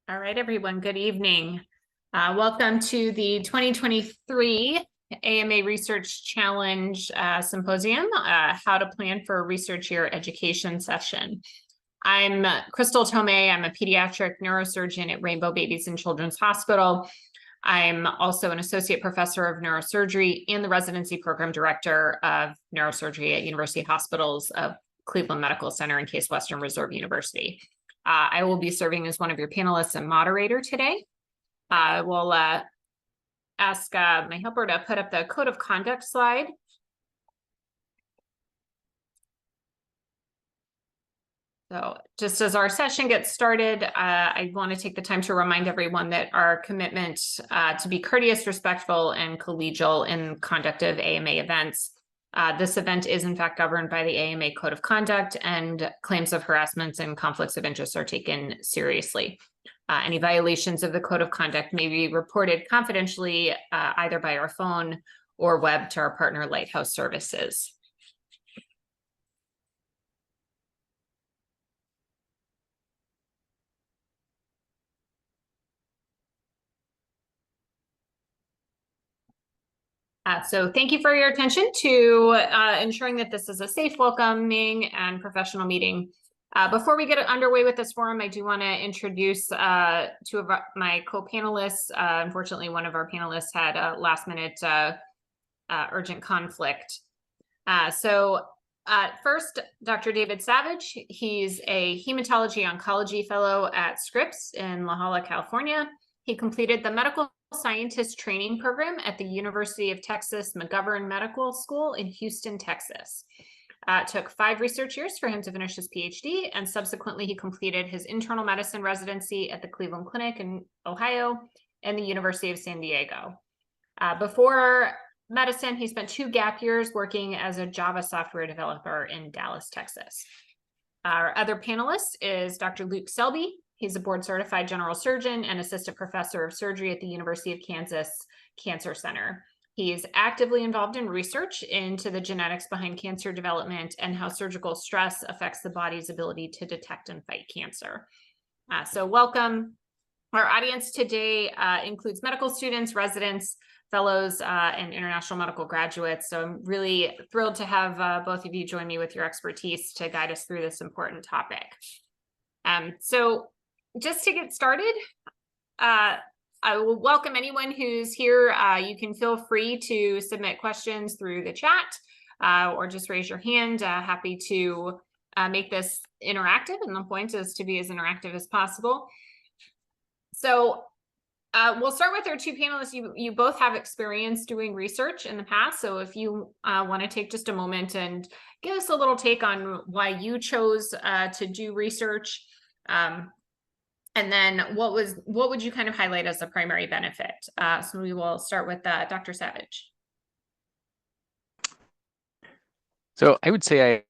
All right, everyone, good evening. Welcome to the 2023 AMA Research Challenge Symposium, How to Plan for a Research Year Education session. I'm Kristal Tomei. I'm a pediatric neurosurgeon at Rainbow Babies and Children's Hospital. I'm also an associate professor of neurosurgery and the residency program director of neurosurgery at University Hospitals of Cleveland Medical Center and Case Western Reserve University. I will be serving as one of your panelists and moderator today. I will ask my helper to put up the code of conduct slide. So just as our session gets started, I want to take the time to remind everyone that our commitment to be courteous, respectful, and collegial in conduct of AMA events. This event is in fact governed by the AMA Code of Conduct, and claims of harassments and conflicts of interest are taken seriously. Any violations of the Code of Conduct may be reported confidentially either by our phone or web to our partner Lighthouse Services. So thank you for your attention to ensuring that this is a safe, welcoming, and professional meeting. Before we get underway with this forum, I do want to introduce two of my co-panelists. Unfortunately, one of our panelists had a last-minute urgent conflict. First, Dr. David Savage. He's a hematology oncology fellow at Scripps in La Jolla, California. He completed the medical scientist training program at the University of Texas McGovern Medical School in Houston, Texas. It took 5 research years for him to finish his PhD, and subsequently he completed his internal medicine residency at the Cleveland Clinic in Ohio and the University of San Diego. Before medicine, he spent 2 gap years working as a Java software developer in Dallas, Texas. Our other panelist is Dr. Luke Selby. He's a board-certified general surgeon and assistant professor of surgery at the University of Kansas Cancer Center. He is actively involved in research into the genetics behind cancer development and how surgical stress affects the body's ability to detect and fight cancer. So welcome. Our audience today includes medical students, residents, fellows, and international medical graduates. So I'm really thrilled to have both of you join me with your expertise to guide us through this important topic. So just to get started, I will welcome anyone who's here. You can feel free to submit questions through the chat or just raise your hand. Happy to make this interactive, and the point is to be as interactive as possible. So we'll start with our 2 panelists. You both have experience doing research in the past. So if you want to take just a moment and give us a little take on why you chose to do research. And then what would you kind of highlight as a primary benefit? So we will start with Dr. Savage. So I would say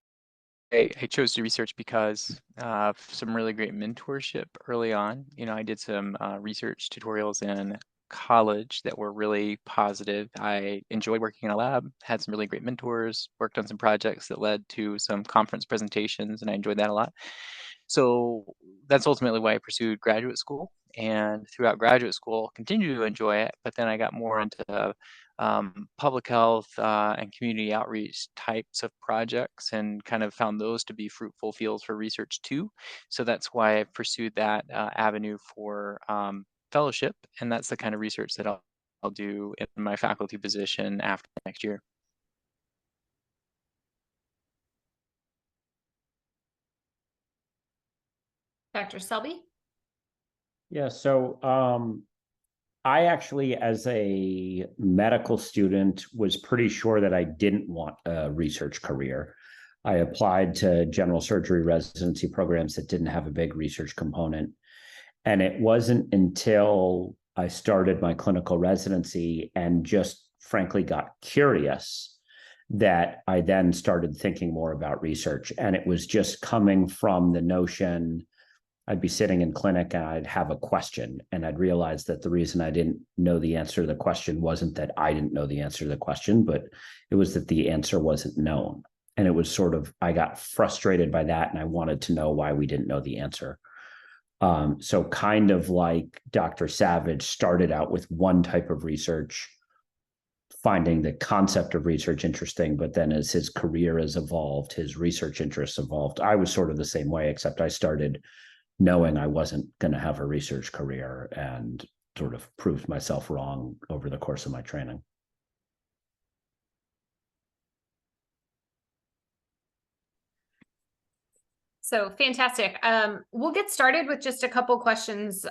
I chose to research because some really great mentorship early on. You know, I did some research tutorials in college that were really positive. I enjoyed working in a lab, had some really great mentors, worked on some projects that led to some conference presentations, and I enjoyed that a lot. So that's ultimately why I pursued graduate school, and throughout graduate school, continued to enjoy it. But then I got more into public health and community outreach types of projects, and kind of found those to be fruitful fields for research too. So that's why I pursued that avenue for fellowship, and that's the kind of research that I'll do in my faculty position after next year. Dr. Selby? Yeah, so I actually, as a medical student, was pretty sure that I didn't want a research career. I applied to general surgery residency programs that didn't have a big research component. And it wasn't until I started my clinical residency and just frankly got curious that I then started thinking more about research. And it was just coming from the notion I'd be sitting in clinic and I'd have a question, and I'd realize that the reason I didn't know the answer to the question wasn't that I didn't know the answer to the question, but it was that the answer wasn't known. And it was sort of, I got frustrated by that, and I wanted to know why we didn't know the answer. So kind of like Dr. Savage started out with one type of research, finding the concept of research interesting, but then as his career has evolved, his research interests evolved. I was sort of the same way, except I started knowing I wasn't going to have a research career and sort of proved myself wrong over the course of my training. So fantastic. We'll get started with just a couple questions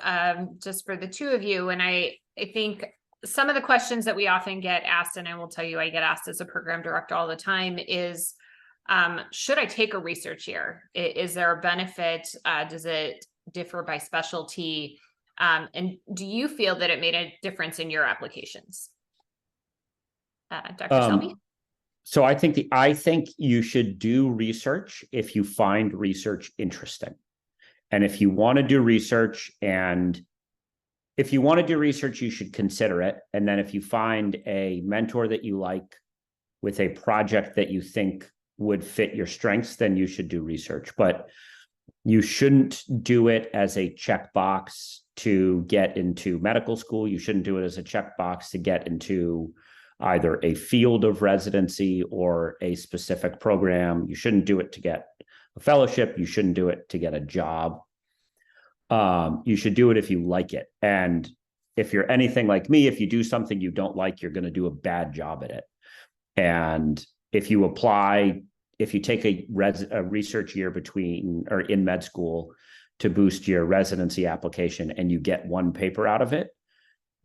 just for the two of you. And I think some of the questions that we often get asked, and I will tell you I get asked as a program director all the time, is should I take a research year? Is there a benefit? Does it differ by specialty? And do you feel that it made a difference in your applications? Dr. Selby? So I think you should do research if you find research interesting. And if you want to do research, you should consider it. And then if you find a mentor that you like with a project that you think would fit your strengths, then you should do research. But you shouldn't do it as a checkbox to get into medical school. You shouldn't do it as a checkbox to get into either a field of residency or a specific program. You shouldn't do it to get a fellowship. You shouldn't do it to get a job. You should do it if you like it. And if you're anything like me, if you do something you don't like, you're going to do a bad job at it. And if you take a research year between or in med school to boost your residency application and you get one paper out of it,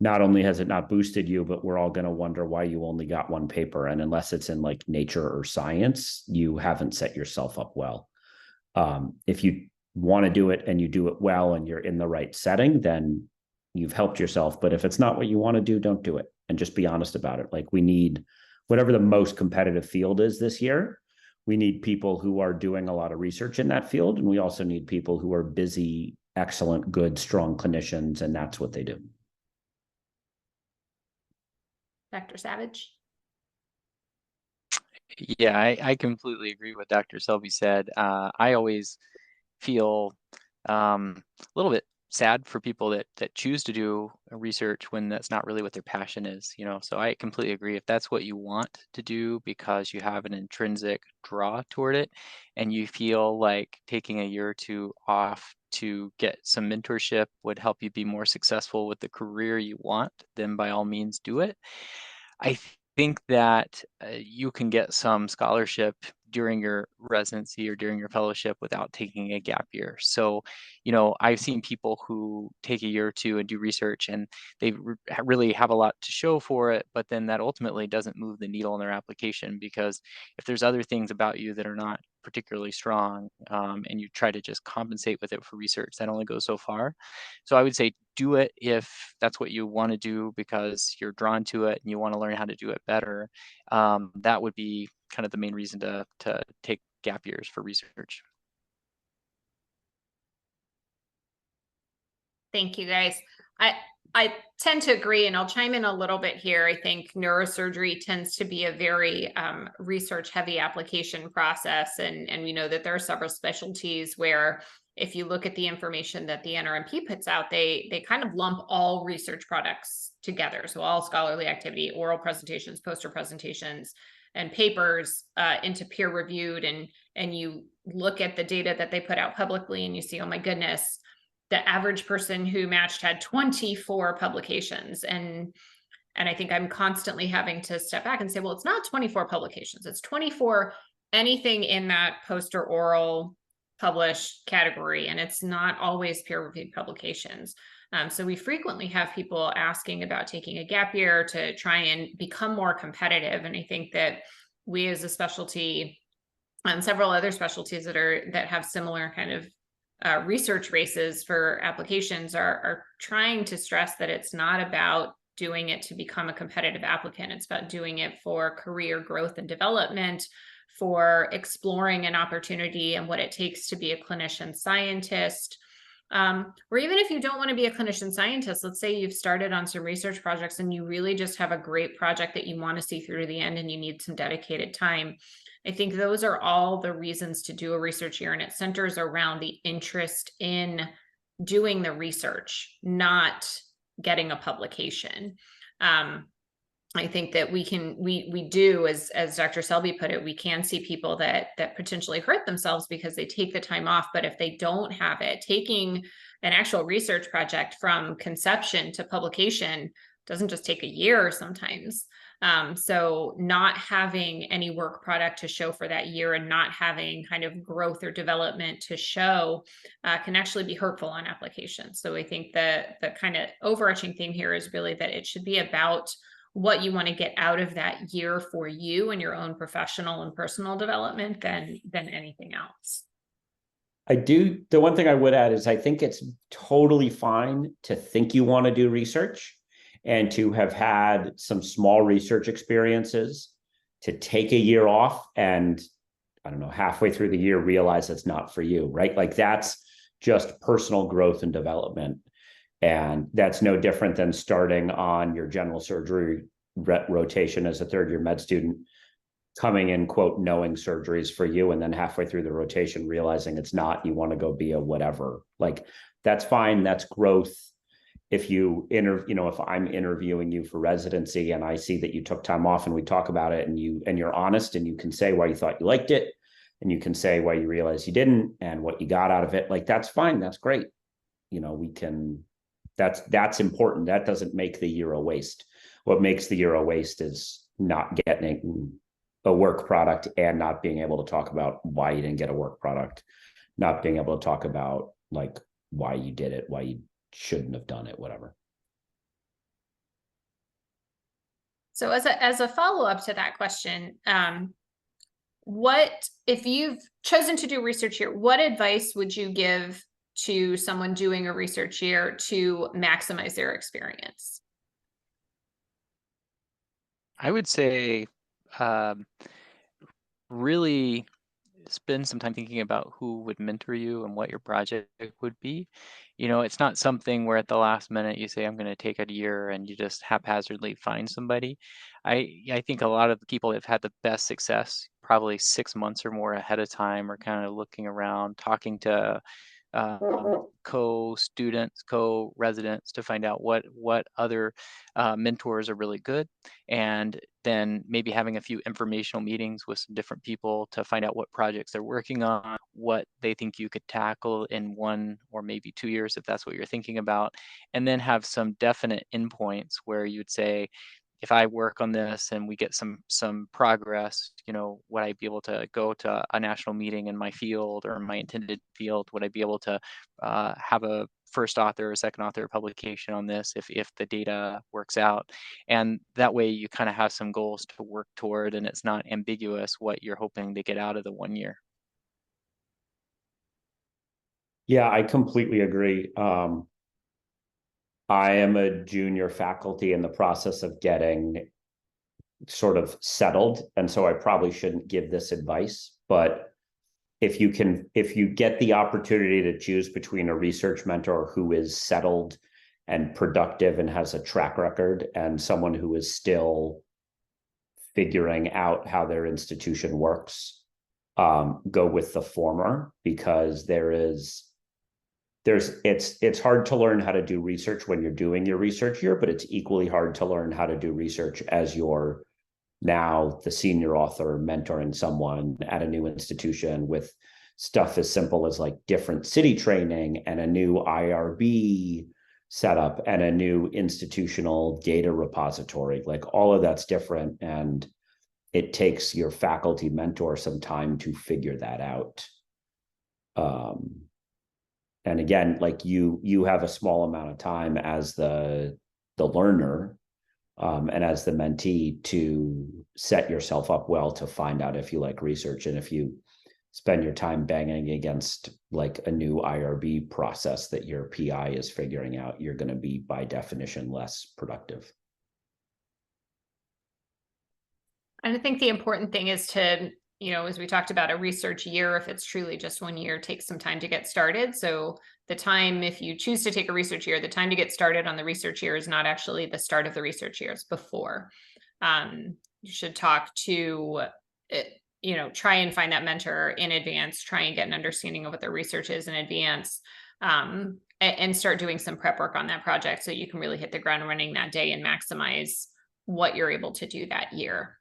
not only has it not boosted you, but we're all going to wonder why you only got one paper. And unless it's in like Nature or Science, you haven't set yourself up well. If you want to do it and you do it well and you're in the right setting, then you've helped yourself. But if it's not what you want to do, don't do it. And just be honest about it. Like, we need, whatever the most competitive field is this year, we need people who are doing a lot of research in that field. And we also need people who are busy, excellent, good, strong clinicians. And that's what they do. Dr. Savage? Yeah, I completely agree with Dr. Selby said. I always feel a little bit sad for people that choose to do research when that's not really what their passion is, so I completely agree. If that's what you want to do because you have an intrinsic draw toward it and you feel like taking a year or two off to get some mentorship would help you be more successful with the career you want, then by all means do it. I think that you can get some scholarship during your residency or during your fellowship without taking a gap year. So, I've seen people who take a year or two and do research and they really have a lot to show for it, but then that ultimately doesn't move the needle in their application, because if there's other things about you that are not particularly strong and you try to just compensate with it for research, that only goes so far. So I would say do it if that's what you want to do because you're drawn to it and you want to learn how to do it better. That would be kind of the main reason to take gap years for research. Thank you, guys. I tend to agree, and I'll chime in a little bit here. I think neurosurgery tends to be a very research-heavy application process, and we know that there are several specialties where, if you look at the information that the NRMP puts out, they kind of lump all research products together. So all scholarly activity, oral presentations, poster presentations, and papers into peer-reviewed, and you look at the data that they put out publicly, and you see, oh my goodness, the average person who matched had 24 publications. And I think I'm constantly having to step back and say, well, it's not 24 publications. It's 24 anything in that poster oral published category. And it's not always peer-reviewed publications. So we frequently have people asking about taking a gap year to try and become more competitive. And I think that we as a specialty, several other specialties that have similar kind of research races for applications are trying to stress that it's not about doing it to become a competitive applicant. It's about doing it for career growth and development, for exploring an opportunity and what it takes to be a clinician scientist. Or even if you don't want to be a clinician scientist, let's say you've started on some research projects and you really just have a great project that you want to see through to the end and you need some dedicated time. I think those are all the reasons to do a research year, and it centers around the interest in doing the research, not getting a publication. I think that we do, as Dr. Selby put it, we can see people that potentially hurt themselves because they take the time off. But if they don't have it, taking an actual research project from conception to publication doesn't just take a year sometimes. So not having any work product to show for that year and not having kind of growth or development to show can actually be hurtful on applications. So I think that the kind of overarching theme here is really that it should be about what you want to get out of that year for you and your own professional and personal development than anything else. The one thing I would add is I think it's totally fine to think you want to do research and to have had some small research experiences, to take a year off and, I don't know, halfway through the year realize it's not for you, right? Like that's just personal growth and development. And that's no different than starting on your general surgery rotation as a third-year med student, coming in, quote, knowing surgeries for you, and then halfway through the rotation realizing it's not, you want to go be a whatever. Like that's fine, that's growth. If you if I'm interviewing you for residency and I see that you took time off and we talk about it and you're honest and you can say why you thought you liked it and you can say why you realized you didn't and what you got out of it, like that's fine, that's great. That's important. That doesn't make the year a waste. What makes the year a waste is not getting a work product and not being able to talk about why you didn't get a work product, not being able to talk about like why you did it, why you shouldn't have done it, whatever. So as a follow-up to that question, what, if you've chosen to do research here, what advice would you give to someone doing a research year to maximize their experience? I would say really spend some time thinking about who would mentor you and what your project would be. It's not something where at the last minute you say, I'm going to take a year and you just haphazardly find somebody. I think a lot of the people that have had the best success probably 6 months or more ahead of time are kind of looking around, talking to co-students, co-residents to find out what other mentors are really good, and then maybe having a few informational meetings with some different people to find out what projects they're working on, what they think you could tackle in 1 or maybe 2 years if that's what you're thinking about, and then have some definite endpoints where you'd say, if I work on this and we get some progress, would I be able to go to a national meeting in my field or my intended field? Would I be able to have a first author or second author publication on this if the data works out? And that way you kind of have some goals to work toward, and it's not ambiguous what you're hoping to get out of the 1 year. Yeah, I completely agree. I am a junior faculty in the process of getting sort of settled, and so I probably shouldn't give this advice, but if you get the opportunity to choose between a research mentor who is settled and productive and has a track record and someone who is still figuring out how their institution works, go with the former, because it's hard to learn how to do research when you're doing your research year, but it's equally hard to learn how to do research as you're now the senior author mentoring someone at a new institution with stuff as simple as like different city training and a new IRB setup and a new institutional data repository. Like all of that's different, and it takes your faculty mentor some time to figure that out. And again, like you have a small amount of time as the learner and as the mentee to set yourself up well to find out if you like research. And if you spend your time banging against like a new IRB process that your PI is figuring out, you're going to be by definition less productive. And I think the important thing is to, as we talked about a research year, if it's truly just 1 year, take some time to get started. So the time, if you choose to take a research year, the time to get started on the research year is not actually the start of the research year, it's before. You should talk to, try and find that mentor in advance, try and get an understanding of what their research is in advance. and start doing some prep work on that project so you can really hit the ground running that day and maximize what you're able to do that year.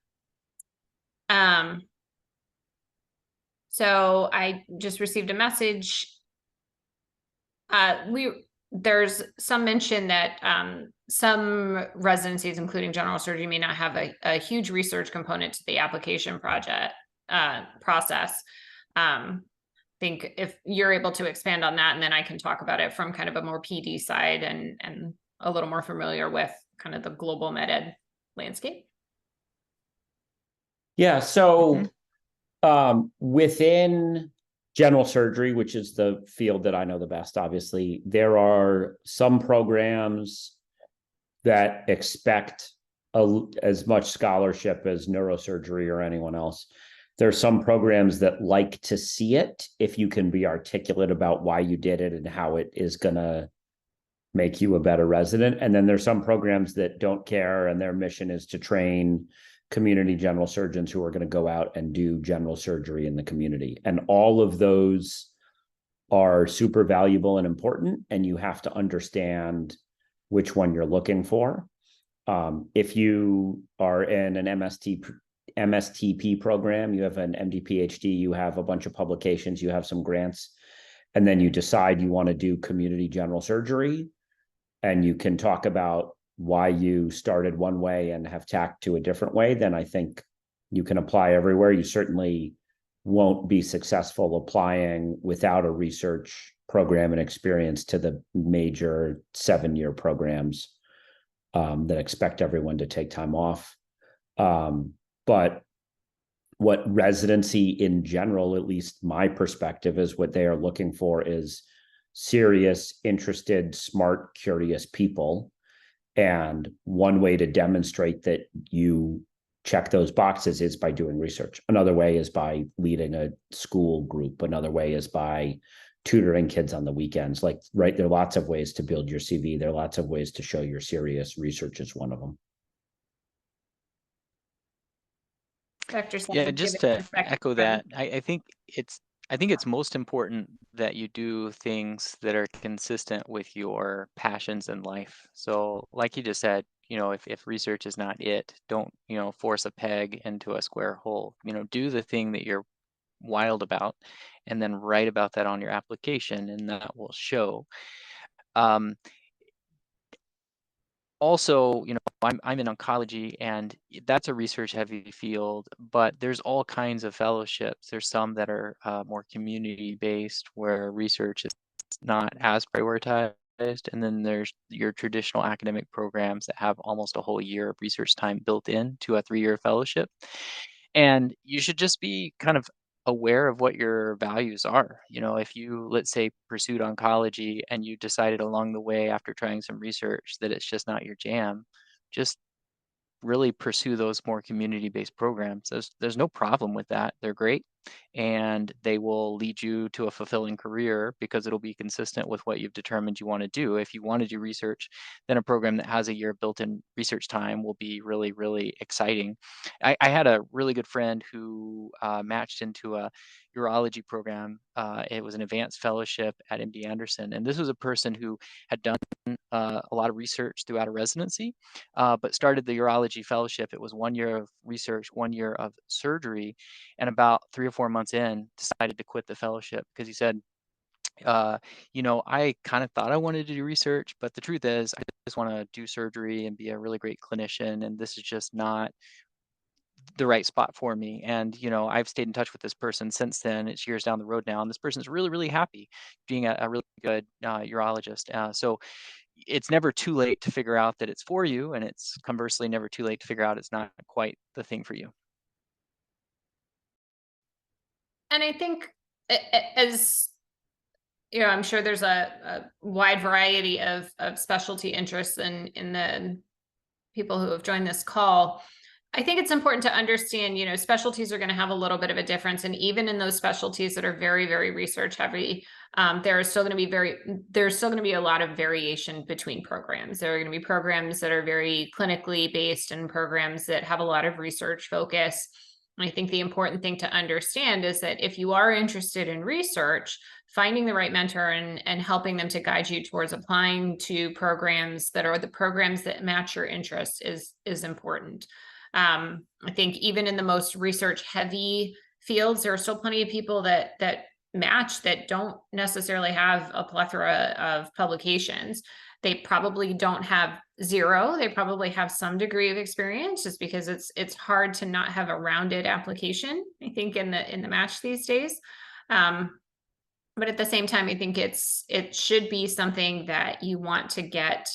So I just received a message. There's some mention that some residencies, including general surgery, may not have a huge research component to the application project process. I think if you're able to expand on that, and then I can talk about it from kind of a more PD side and a little more familiar with kind of the global med ed landscape. Yeah, so within general surgery, which is the field that I know the best, obviously, there are some programs that expect as much scholarship as neurosurgery or anyone else. There are some programs that like to see it if you can be articulate about why you did it and how it is going to make you a better resident. And then there's some programs that don't care, and their mission is to train community general surgeons who are going to go out and do general surgery in the community. And all of those are super valuable and important, and you have to understand which one you're looking for. If you are in an MSTP program, you have an MD PhD, you have a bunch of publications, you have some grants, and then you decide you want to do community general surgery, and you can talk about why you started one way and have tacked to a different way, then I think you can apply everywhere. You certainly won't be successful applying without a research program and experience to the major 7-year programs that expect everyone to take time off. But what residency in general, at least my perspective, is what they are looking for is serious, interested, smart, curious people. And one way to demonstrate that you check those boxes is by doing research. Another way is by leading a school group. Another way is by tutoring kids on the weekends. Like, right, there are lots of ways to build your CV. There are lots of ways to show you're serious. Research is one of them. Dr. Yeah, just to echo that, I think it's most important that you do things that are consistent with your passions in life. So like you just said, if research is not it, don't, force a peg into a square hole. Do the thing that you're wild about, and then write about that on your application, and that will show. Also, I'm in oncology, and that's a research heavy field, but there's all kinds of fellowships. There's some that are more community based, where research is not as prioritized. And then there's your traditional academic programs that have almost a whole year of research time built into a 3-year fellowship. And you should just be kind of aware of what your values are. If you, let's say, pursued oncology and you decided along the way after trying some research that it's just not your jam, just really pursue those more community-based programs. There's no problem with that. They're great, and they will lead you to a fulfilling career because it'll be consistent with what you've determined you want to do. If you want to do research, then a program that has a year built-in research time will be really, really exciting. I had a really good friend who matched into a urology program. It was an advanced fellowship at MD Anderson, and this was a person who had done a lot of research throughout a residency, but started the urology fellowship. It was 1 year of research, 1 year of surgery, and about 3 or 4 months in, decided to quit the fellowship because he said, I kind of thought I wanted to do research, but the truth is I just want to do surgery and be a really great clinician, and this is just not the right spot for me. And I've stayed in touch with this person since then. It's years down the road now, and this person's really, really happy being a really good urologist. So it's never too late to figure out that it's for you, and it's conversely never too late to figure out it's not quite the thing for you. And I think, as I'm sure there's a wide variety of specialty interests in the people who have joined this call. I think it's important to understand, specialties are going to have a little bit of a difference. And even in those specialties that are very, very research heavy, there's still going to be a lot of variation between programs. There are going to be programs that are very clinically based and programs that have a lot of research focus. I think the important thing to understand is that if you are interested in research, finding the right mentor and helping them to guide you towards applying to programs that are the programs that match your interests is important. I think even in the most research heavy fields, there are still plenty of people that match that don't necessarily have a plethora of publications. They probably don't have zero. They probably have some degree of experience, just because it's hard to not have a rounded application, I think, in the match these days. But at the same time, I think it should be something that you want to get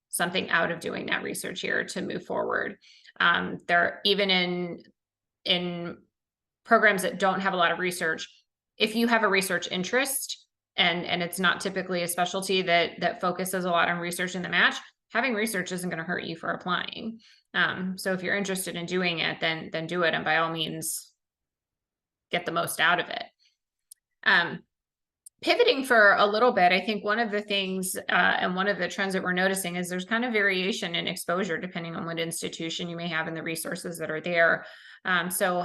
something out of doing that research year to move forward. There, even in programs that don't have a lot of research, if you have a research interest and it's not typically a specialty that focuses a lot on research in the match, having research isn't going to hurt you for applying. So if you're interested in doing it, then do it, and by all means get the most out of it. Pivoting for a little bit, I think one of the things and one of the trends that we're noticing is there's kind of variation in exposure depending on what institution you may have and the resources that are there. So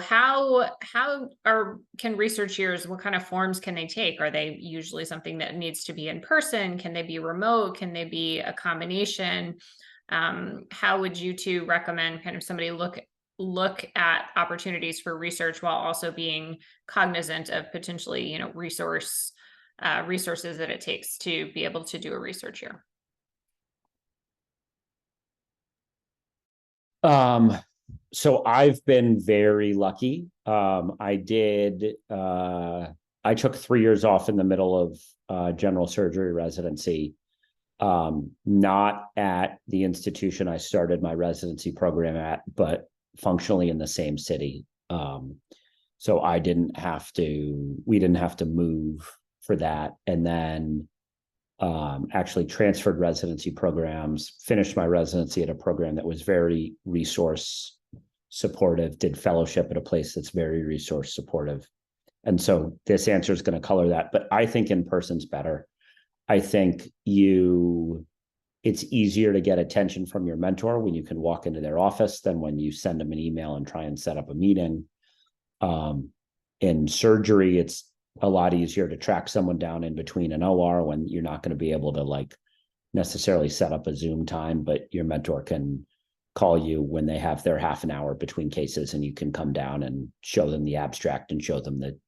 can research years, what kind of forms can they take? Are they usually something that needs to be in person? Can they be remote? Can they be a combination? How would you two recommend kind of somebody look at opportunities for research while also being cognizant of potentially, resources that it takes to be able to do a research year? So I've been very lucky. I took 3 years off in the middle of general surgery residency, not at the institution I started my residency program at, but functionally in the same city. So we didn't have to move for that. And then actually transferred residency programs, finished my residency at a program that was very resource supportive, did fellowship at a place that's very resource supportive. And so this answer is going to color that, but I think in person's better. I think it's easier to get attention from your mentor when you can walk into their office than when you send them an email and try and set up a meeting. In surgery, it's a lot easier to track someone down in between an OR when you're not going to be able to necessarily set up a Zoom time, but your mentor can call you when they have their half an hour between cases, and you can come down and show them the abstract and show them the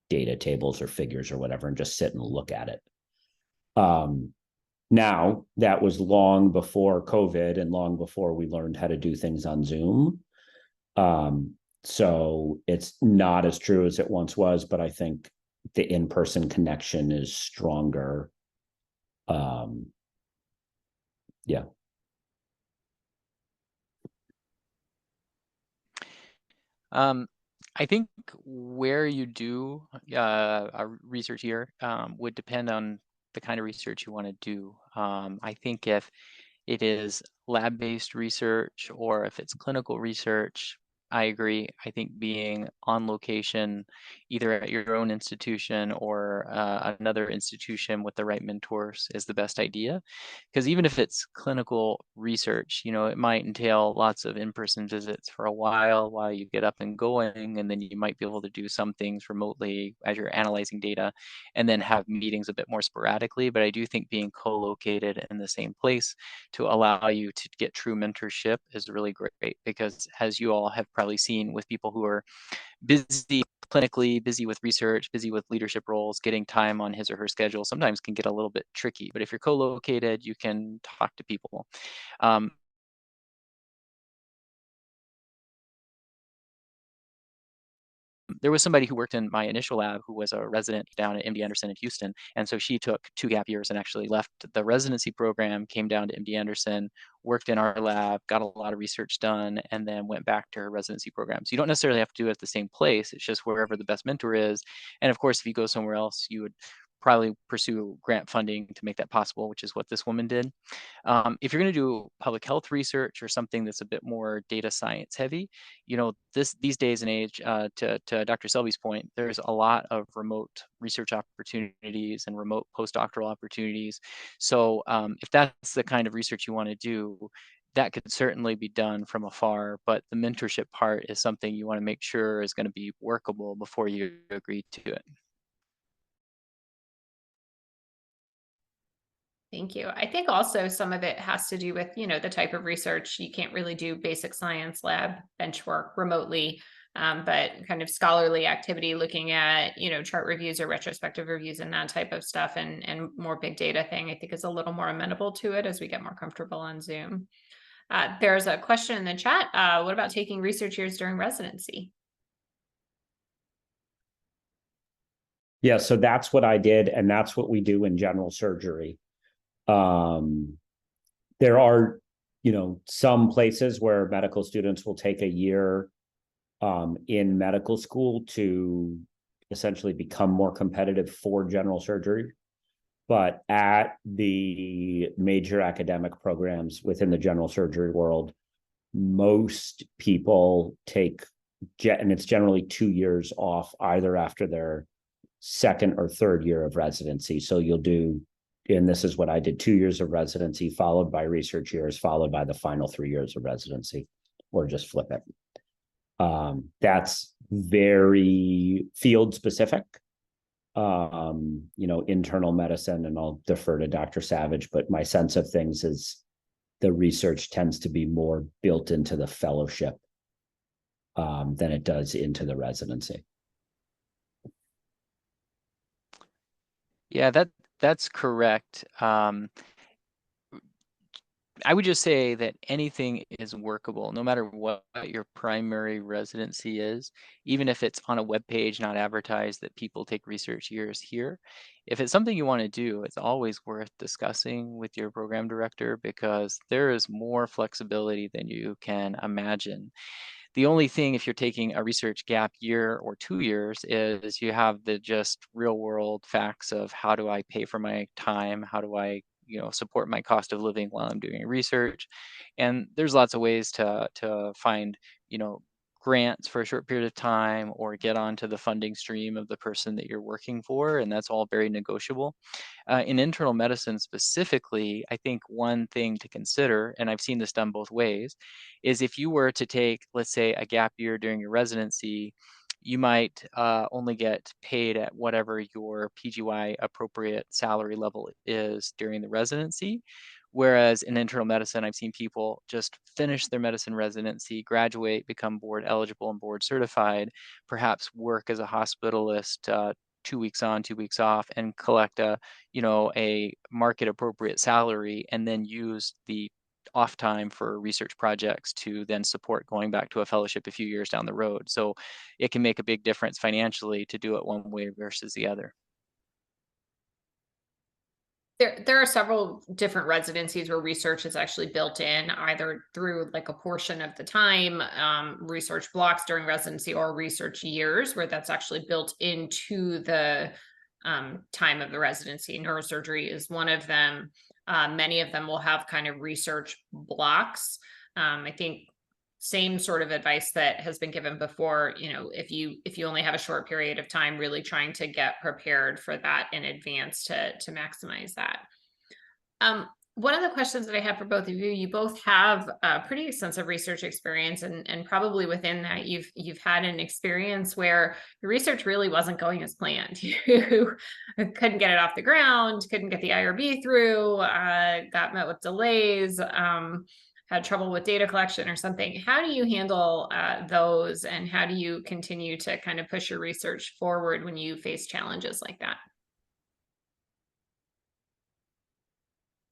data tables or figures or whatever and just sit and look at it. Now, that was long before COVID and long before we learned how to do things on Zoom. So it's not as true as it once was, but I think the in-person connection is stronger. Yeah. I think where you do a research year would depend on the kind of research you want to do. I think if it is lab-based research or if it's clinical research, I agree. I think being on location, either at your own institution or another institution with the right mentors, is the best idea. Because even if it's clinical research, it might entail lots of in-person visits for a while you get up and going, and then you might be able to do some things remotely as you're analyzing data, and then have meetings a bit more sporadically. But I do think being co-located in the same place to allow you to get true mentorship is really great, because as you all have probably seen with people who are busy clinically, busy with research, busy with leadership roles, getting time on his or her schedule sometimes can get a little bit tricky. But if you're co-located, you can talk to people. There was somebody who worked in my initial lab who was a resident down at MD Anderson in Houston. And so she took 2 gap years and actually left the residency program, came down to MD Anderson, worked in our lab, got a lot of research done, and then went back to her residency program. So you don't necessarily have to do it at the same place. It's just wherever the best mentor is. And of course, if you go somewhere else, you would probably pursue grant funding to make that possible, which is what this woman did. If you're going to do public health research or something that's a bit more data science heavy, these days and age, to Dr. Selby's point, there's a lot of remote research opportunities and remote postdoctoral opportunities. So if that's the kind of research you want to do, that could certainly be done from afar, but the mentorship part is something you want to make sure is going to be workable before you agree to it. Thank you. I think also some of it has to do with, the type of research. You can't really do basic science lab bench work remotely, but kind of scholarly activity looking at, chart reviews or retrospective reviews and that type of stuff, and more big data thing, I think is a little more amenable to it as we get more comfortable on Zoom. There's a question in the chat. What about taking research years during residency? Yeah, so that's what I did, and that's what we do in general surgery. There are, some places where medical students will take a year in medical school to essentially become more competitive for general surgery. But at the major academic programs within the general surgery world, most people take, and it's generally 2 years off either after their second or third year of residency. So you'll do, and this is what I did, 2 years of residency, followed by research years, followed by the final 3 years of residency, or just flip it. That's very field specific. Internal medicine, and I'll defer to Dr. Savage, but my sense of things is the research tends to be more built into the fellowship than it does into the residency. Yeah, that's correct. I would just say that anything is workable, no matter what your primary residency is, even if it's on a web page, not advertised that people take research years here. If it's something you want to do, it's always worth discussing with your program director, because there is more flexibility than you can imagine. The only thing, if you're taking a research gap year or 2 years, is you have the just real world facts of how do I pay for my time? How do I support my cost of living while I'm doing research? And there's lots of ways to find, grants for a short period of time, or get onto the funding stream of the person that you're working for. And that's all very negotiable. In internal medicine specifically, I think one thing to consider, and I've seen this done both ways, is if you were to take, let's say, a gap year during your residency, you might only get paid at whatever your PGY appropriate salary level is during the residency. Whereas in internal medicine, I've seen people just finish their medicine residency, graduate, become board eligible and board certified, perhaps work as a hospitalist 2 weeks on, 2 weeks off, and collect a market appropriate salary, and then use the off time for research projects to then support going back to a fellowship a few years down the road. So it can make a big difference financially to do it one way versus the other. There are several different residencies where research is actually built in, either through like a portion of the time, research blocks during residency, or research years where that's actually built into the time of the residency. Neurosurgery is one of them. Many of them will have kind of research blocks. I think same sort of advice that has been given before, if you only have a short period of time, really trying to get prepared for that in advance to maximize that. One of the questions that I have for both of you, you both have a pretty extensive research experience, and probably within that you've had an experience where your research really wasn't going as planned. You couldn't get it off the ground, couldn't get the IRB through, got met with delays, had trouble with data collection or something. How do you handle those, and how do you continue to kind of push your research forward when you face challenges like that?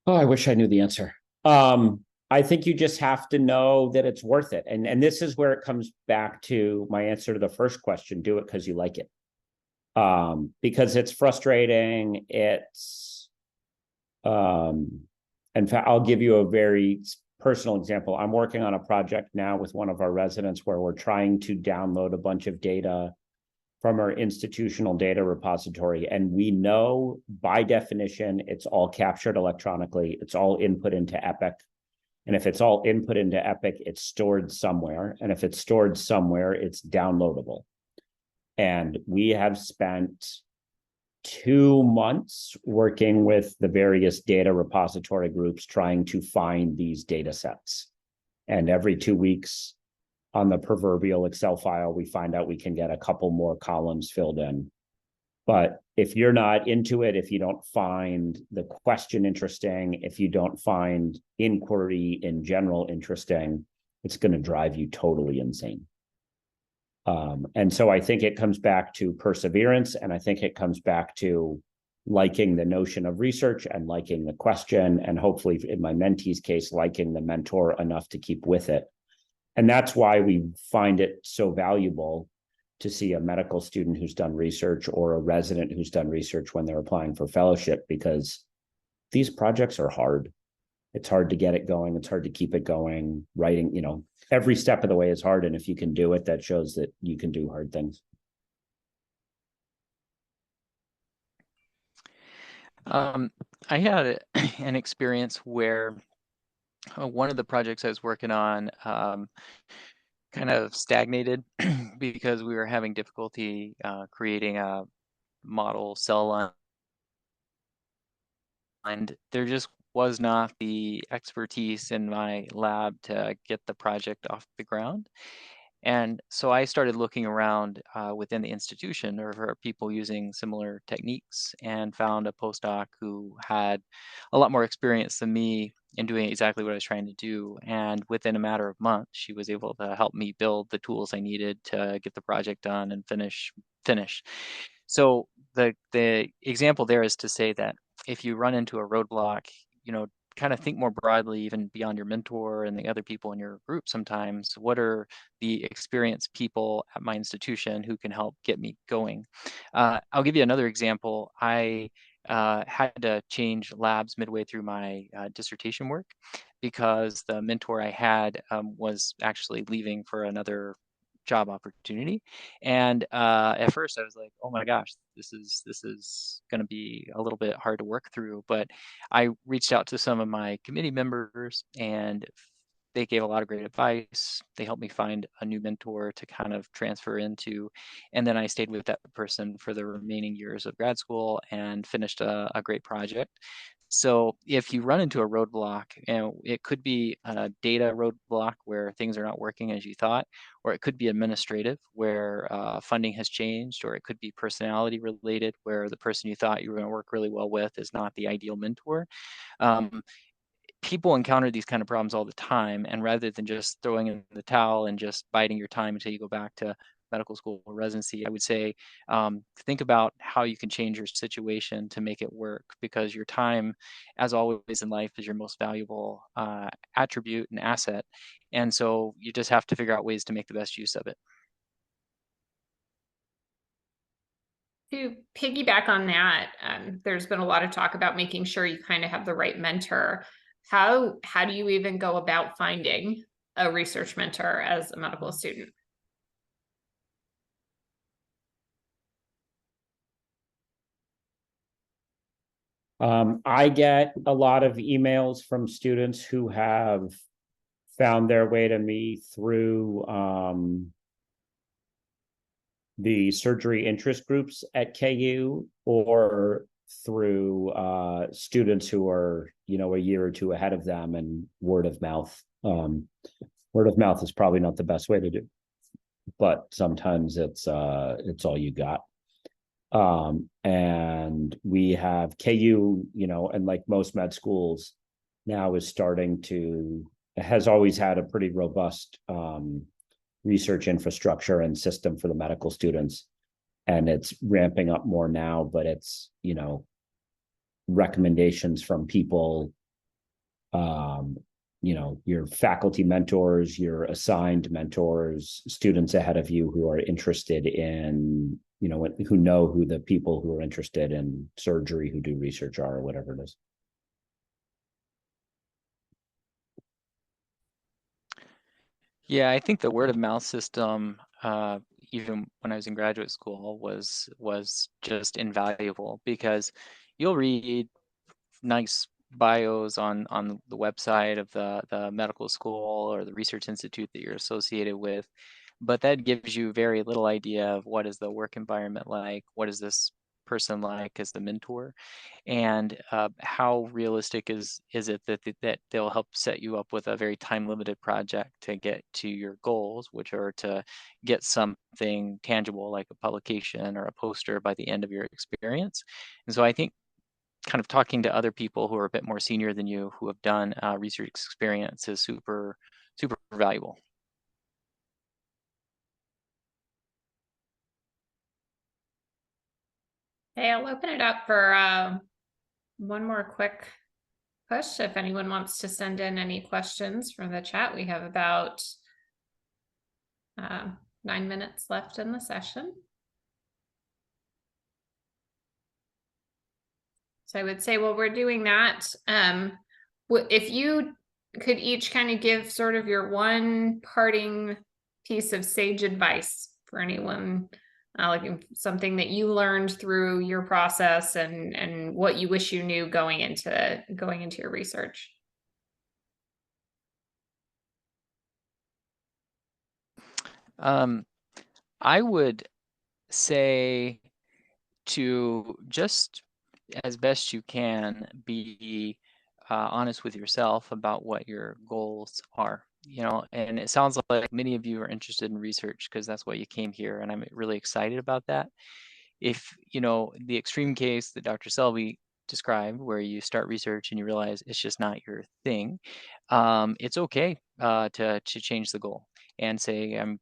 Oh, I wish I knew the answer. I think you just have to know that it's worth it. And this is where it comes back to my answer to the first question: do it because you like it. Because it's frustrating. It's, in fact, I'll give you a very personal example. I'm working on a project now with one of our residents where we're trying to download a bunch of data from our institutional data repository. And we know by definition, it's all captured electronically. It's all input into Epic. And if it's all input into Epic, it's stored somewhere. And if it's stored somewhere, it's downloadable. And we have spent 2 months working with the various data repository groups trying to find these data sets. And every 2 weeks on the proverbial Excel file, we find out we can get a couple more columns filled in. But if you're not into it, if you don't find the question interesting, if you don't find inquiry in general interesting, it's going to drive you totally insane. And so I think it comes back to perseverance, and I think it comes back to liking the notion of research and liking the question, and hopefully in my mentee's case, liking the mentor enough to keep with it. And that's why we find it so valuable to see a medical student who's done research or a resident who's done research when they're applying for fellowship, because these projects are hard. It's hard to get it going. It's hard to keep it going. Writing, every step of the way is hard. And if you can do it, that shows that you can do hard things. I had an experience where one of the projects I was working on kind of stagnated because we were having difficulty creating a model cell line. And there just was not the expertise in my lab to get the project off the ground. And so I started looking around within the institution for people using similar techniques, and found a postdoc who had a lot more experience than me in doing exactly what I was trying to do. And within a matter of months, she was able to help me build the tools I needed to get the project done and finish. So the example there is to say that if you run into a roadblock, kind of think more broadly, even beyond your mentor and the other people in your group sometimes. What are the experienced people at my institution who can help get me going? I'll give you another example. I had to change labs midway through my dissertation work because the mentor I had was actually leaving for another job opportunity. And at first I was like, oh my gosh, this is going to be a little bit hard to work through. But I reached out to some of my committee members, and they gave a lot of great advice. They helped me find a new mentor to kind of transfer into. And then I stayed with that person for the remaining years of grad school and finished a great project. So if you run into a roadblock, it could be a data roadblock where things are not working as you thought, or it could be administrative where funding has changed, or it could be personality related where the person you thought you were going to work really well with is not the ideal mentor. People encounter these kind of problems all the time, and rather than just throwing in the towel and just biding your time until you go back to medical school or residency, I would say think about how you can change your situation to make it work, because your time, as always in life, is your most valuable attribute and asset. And so you just have to figure out ways to make the best use of it. To piggyback on that, there's been a lot of talk about making sure you kind of have the right mentor. How do you even go about finding a research mentor as a medical student? I get a lot of emails from students who have found their way to me through the surgery interest groups at KU, or through students who are, a year or two ahead of them, and word of mouth. Word of mouth is probably not the best way to do, but sometimes it's all you got. And we have KU, and like most med schools now, has always had a pretty robust research infrastructure and system for the medical students. And it's ramping up more now, but it's, recommendations from people, your faculty mentors, your assigned mentors, students ahead of you who are interested in, who know who the people who are interested in surgery who do research are, or whatever it is. Yeah, I think the word of mouth system, even when I was in graduate school, was just invaluable, because you'll read nice bios on the website of the medical school or the research institute that you're associated with, but that gives you very little idea of what is the work environment like, what is this person like as the mentor, and how realistic is it that they'll help set you up with a very time limited project to get to your goals, which are to get something tangible like a publication or a poster by the end of your experience. And so I think kind of talking to other people who are a bit more senior than you who have done research experience is super valuable. Hey, I'll open it up for one more quick push. If anyone wants to send in any questions from the chat, we have about 9 minutes left in the session. So I would say while we're doing that, if you could each kind of give sort of your one parting piece of sage advice for anyone, like something that you learned through your process and what you wish you knew going into your research. I would say to just, as best you can, be honest with yourself about what your goals are. And it sounds like many of you are interested in research because that's why you came here, and I'm really excited about that. If the extreme case that Dr. Selby described, where you start research and you realize it's just not your thing, it's okay to change the goal and say, I'm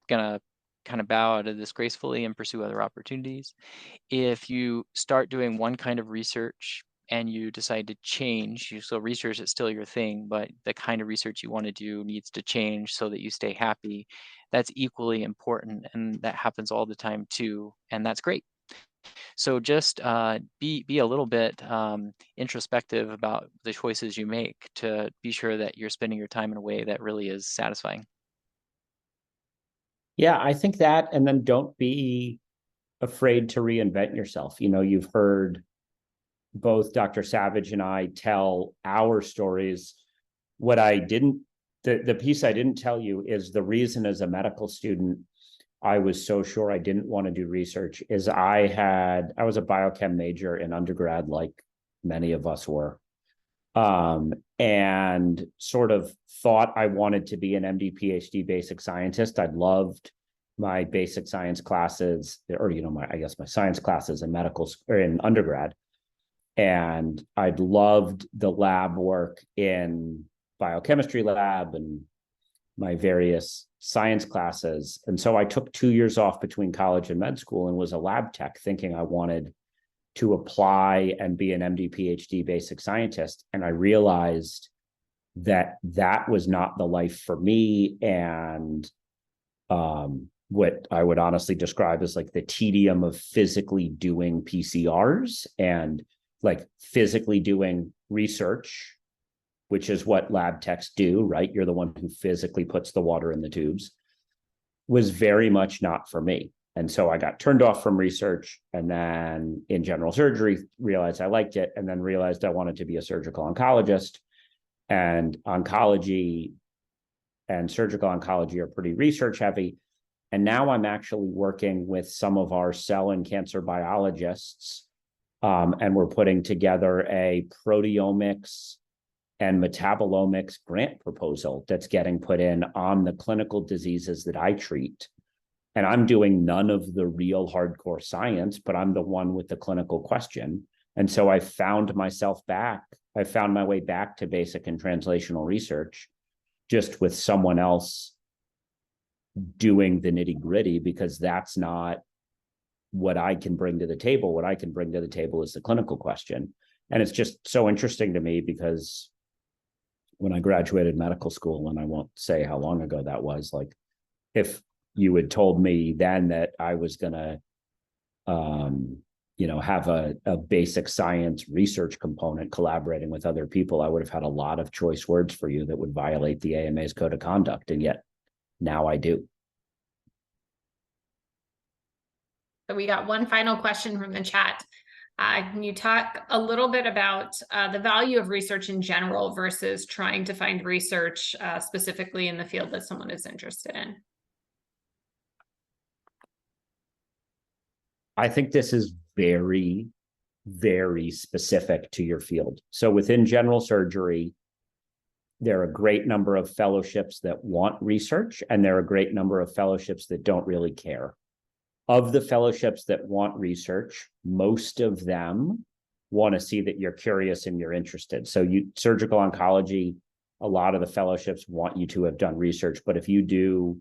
gonna kind of bow out of this gracefully and pursue other opportunities. If you start doing one kind of research and you decide to change, so research is still your thing, but the kind of research you want to do needs to change so that you stay happy, that's equally important, and that happens all the time too, and that's great. So just be a little bit introspective about the choices you make to be sure that you're spending your time in a way that really is satisfying. Yeah, I think that, and then don't be afraid to reinvent yourself. You've heard both Dr. Savage and I tell our stories. What I didn't, the piece I didn't tell you is the reason as a medical student I was so sure I didn't want to do research is I was a biochem major in undergrad, like many of us were, and sort of thought I wanted to be an MD, PhD basic scientist. I loved my basic science classes, or my science classes in medical or in undergrad, and I'd loved the lab work in biochemistry lab and my various science classes. And so I took 2 years off between college and med school and was a lab tech, thinking I wanted to apply and be an MD, PhD basic scientist. And I realized that that was not the life for me. And what I would honestly describe as like the tedium of physically doing PCRs and like physically doing research, which is what lab techs do, right? You're the one who physically puts the water in the tubes, was very much not for me. And so I got turned off from research, and then in general surgery, realized I liked it, and then realized I wanted to be a surgical oncologist. And oncology and surgical oncology are pretty research heavy. And now I'm actually working with some of our cell and cancer biologists, and we're putting together a proteomics and metabolomics grant proposal that's getting put in on the clinical diseases that I treat. And I'm doing none of the real hardcore science, but I'm the one with the clinical question. And so I found my way back to basic and translational research, just with someone else doing the nitty gritty, because that's not what I can bring to the table. What I can bring to the table is the clinical question. And it's just so interesting to me because when I graduated medical school, and I won't say how long ago that was, like if you had told me then that I was going to, have a basic science research component collaborating with other people, I would have had a lot of choice words for you that would violate the AMA's code of conduct. And yet now I do. So we got one final question from the chat. Can you talk a little bit about the value of research in general versus trying to find research specifically in the field that someone is interested in? I think this is very, very specific to your field. So within general surgery, there are a great number of fellowships that want research, and there are a great number of fellowships that don't really care. Of the fellowships that want research, most of them want to see that you're curious and you're interested. So surgical oncology, a lot of the fellowships want you to have done research, but if you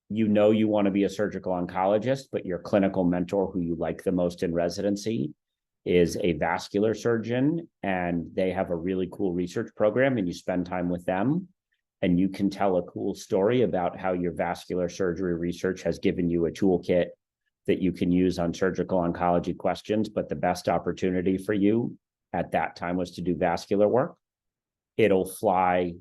know you want to be a surgical oncologist, but your clinical mentor who you like the most in residency is a vascular surgeon, and they have a really cool research program, and you spend time with them, and you can tell a cool story about how your vascular surgery research has given you a toolkit that you can use on surgical oncology questions, but the best opportunity for you at that time was to do vascular work, it'll fly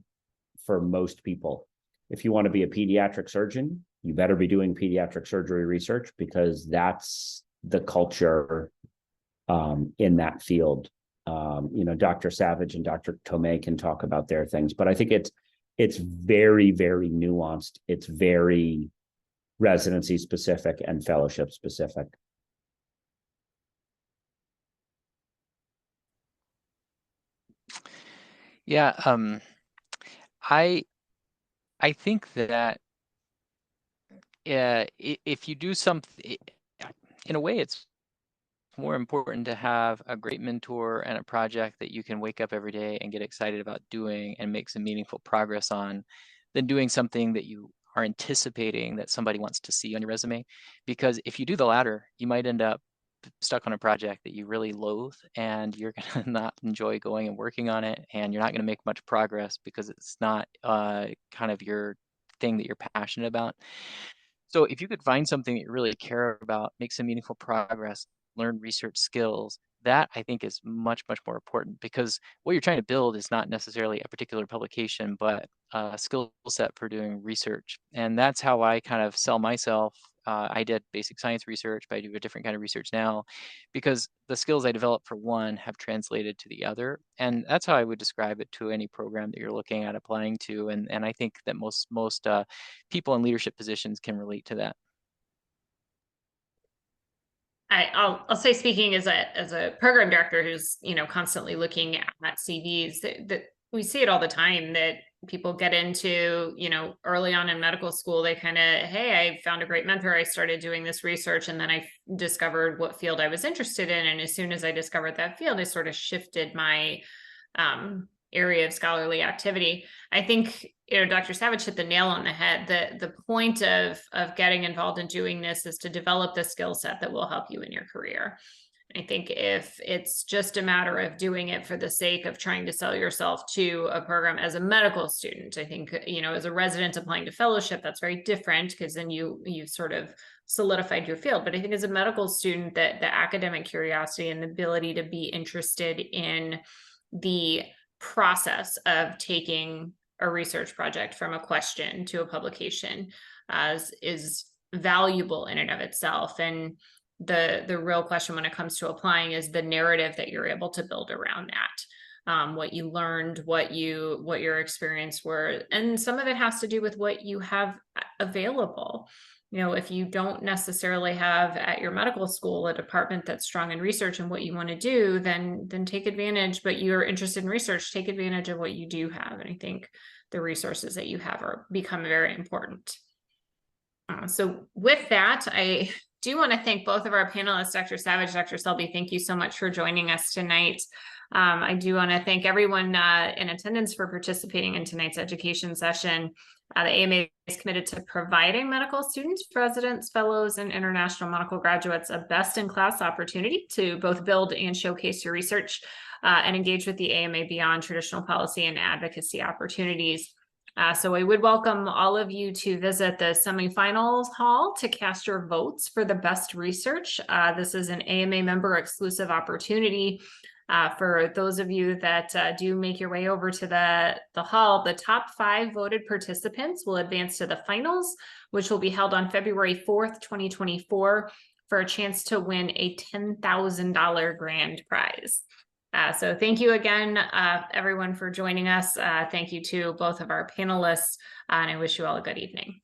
for most people. If you want to be a pediatric surgeon, you better be doing pediatric surgery research, because that's the culture in that field. Dr. Savage and Dr. Tomei can talk about their things, but I think it's very, very nuanced. It's very residency specific and fellowship specific. Yeah, I think that if you do something, in a way, it's more important to have a great mentor and a project that you can wake up every day and get excited about doing and make some meaningful progress on, than doing something that you are anticipating that somebody wants to see on your resume. Because if you do the latter, you might end up stuck on a project that you really loathe, and you're going to not enjoy going and working on it, and you're not going to make much progress because it's not kind of your thing that you're passionate about. So if you could find something that you really care about, make some meaningful progress, learn research skills, that I think is much, much more important, because what you're trying to build is not necessarily a particular publication, but a skill set for doing research. And that's how I kind of sell myself. I did basic science research, but I do a different kind of research now, because the skills I developed for one have translated to the other. And that's how I would describe it to any program that you're looking at applying to. And I think that most people in leadership positions can relate to that. I'll say, speaking as a program director who's constantly looking at CVs, that we see it all the time, that people get into early on in medical school, they kind of, hey, I found a great mentor, I started doing this research, and then I discovered what field I was interested in, and as soon as I discovered that field, I sort of shifted my area of scholarly activity. I think Dr. Savage hit the nail on the head. The point of getting involved in doing this is to develop the skill set that will help you in your career. I think if it's just a matter of doing it for the sake of trying to sell yourself to a program as a medical student, I think as a resident applying to fellowship, that's very different, because then you've sort of solidified your field. But I think as a medical student, that the academic curiosity and the ability to be interested in the process of taking a research project from a question to a publication is valuable in and of itself. And the real question when it comes to applying is the narrative that you're able to build around that. What you learned, what your experience were, and some of it has to do with what you have available. If you don't necessarily have at your medical school a department that's strong in research and what you want to do, then take advantage. But you're interested in research, take advantage of what you do have. And I think the resources that you have become very important. So with that, I do want to thank both of our panelists, Dr. Savage, Dr. Selby. Thank you so much for joining us tonight. I do want to thank everyone in attendance for participating in tonight's education session. The AMA is committed to providing medical students, residents, fellows, and international medical graduates a best-in-class opportunity to both build and showcase your research and engage with the AMA beyond traditional policy and advocacy opportunities. So I would welcome all of you to visit the semifinals hall to cast your votes for the best research. This is an AMA member exclusive opportunity. For those of you that do make your way over to the hall, the top 5 voted participants will advance to the finals, which will be held on February 4th, 2024, for a chance to win a $10,000 grand prize. So thank you again, everyone, for joining us. Thank you to both of our panelists, and I wish you all a good evening.